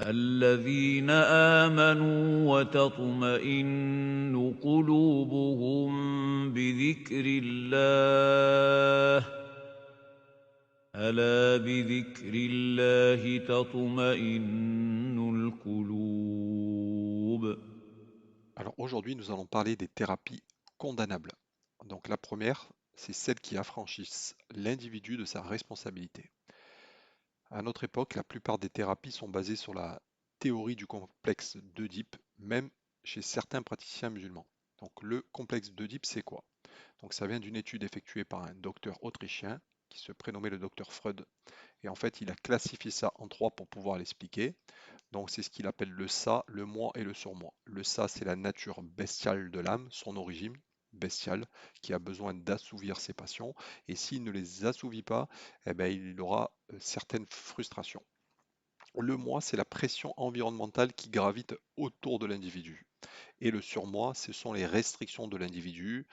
الذين آمنوا وتطمئن قلوبهم بذكر الله ألا بذكر الله تطمئن القلوب. Alors aujourd'hui, nous allons parler des thérapies condamnables. Donc la première, c'est celles qui affranchissent l'individu de sa responsabilité. À notre époque, la plupart des thérapies sont basées sur la théorie du complexe d'Œdipe, même chez certains praticiens musulmans. Donc le complexe d'Œdipe, c'est quoi? Donc ça vient d'une étude effectuée par un docteur autrichien qui se prénommait le docteur Freud. Et en fait, il a classifié ça en trois pour pouvoir l'expliquer. Donc c'est ce qu'il appelle le ça, le moi et le surmoi. Le ça, c'est la nature bestiale de l'âme, son origine bestiale, qui a besoin d'assouvir ses passions. Et s'il ne les assouvit pas, eh ben, il aura certaines frustrations. Le moi, c'est la pression environnementale qui gravite autour de l'individu. Et le surmoi, ce sont les restrictions de l'individu,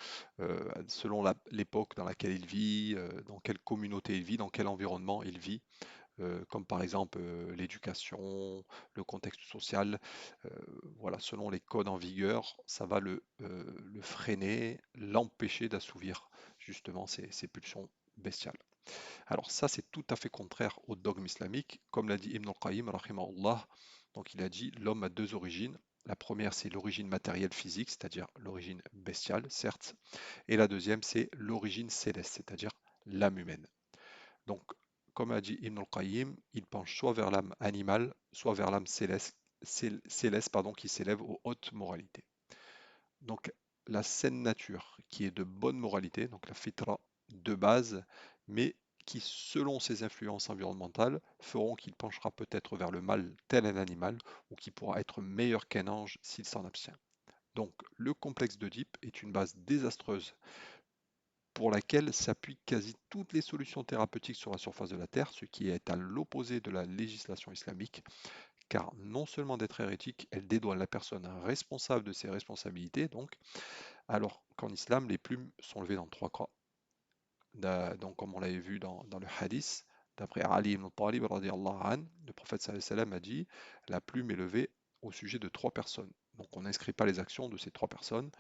selon l'époque dans laquelle il vit, dans quelle communauté il vit, dans quel environnement il vit, comme par exemple l'éducation, le contexte social. euh, voilà, selon les codes en vigueur, ça va le freiner, l'empêcher d'assouvir justement ses pulsions bestiales. Alors ça, c'est tout à fait contraire au dogme islamique, comme l'a dit Ibn al-Qayyim, rahimahullah. Donc il a dit, l'homme a deux origines. La première, c'est l'origine matérielle physique, c'est-à-dire l'origine bestiale, certes. Et la deuxième, c'est l'origine céleste, c'est-à-dire l'âme humaine. Donc, comme a dit Ibn al-Qayyim, il penche soit vers l'âme animale, soit vers l'âme céleste pardon, qui s'élève aux hautes moralités. Donc, la saine nature, qui est de bonne moralité, donc la fitra de base, mais qui, selon ses influences environnementales, feront qu'il penchera peut-être vers le mal tel un animal, ou qui pourra être meilleur qu'un ange s'il s'en abstient. Donc, le complexe d'Oedipe est une base désastreuse pour laquelle s'appuient quasi toutes les solutions thérapeutiques sur la surface de la Terre, ce qui est à l'opposé de la législation islamique, car non seulement d'être hérétique, elle dédouane la personne responsable de ses responsabilités, donc, alors qu'en islam, les plumes sont levées dans trois cas. Donc, comme on l'avait vu dans le hadith, d'après Ali ibn Talib, le prophète sallallahu alayhi wa sallam a dit, la plume est levée au sujet de trois personnes. Donc, on n'inscrit pas les actions de ces trois personnes,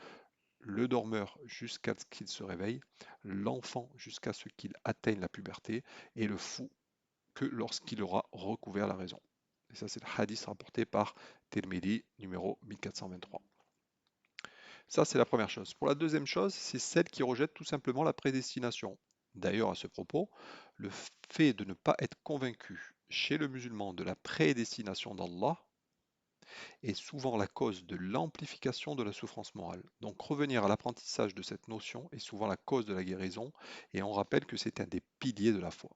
le dormeur jusqu'à ce qu'il se réveille, l'enfant jusqu'à ce qu'il atteigne la puberté, et le fou que lorsqu'il aura recouvert la raison. Et ça, c'est le hadith rapporté par Tirmidhi, numéro 1423. Ça, c'est la première chose. Pour la deuxième chose, c'est celle qui rejette tout simplement la prédestination. D'ailleurs, à ce propos, le fait de ne pas être convaincu chez le musulman de la prédestination d'Allah est souvent la cause de l'amplification de la souffrance morale. Donc revenir à l'apprentissage de cette notion est souvent la cause de la guérison, et on rappelle que c'est un des piliers de la foi.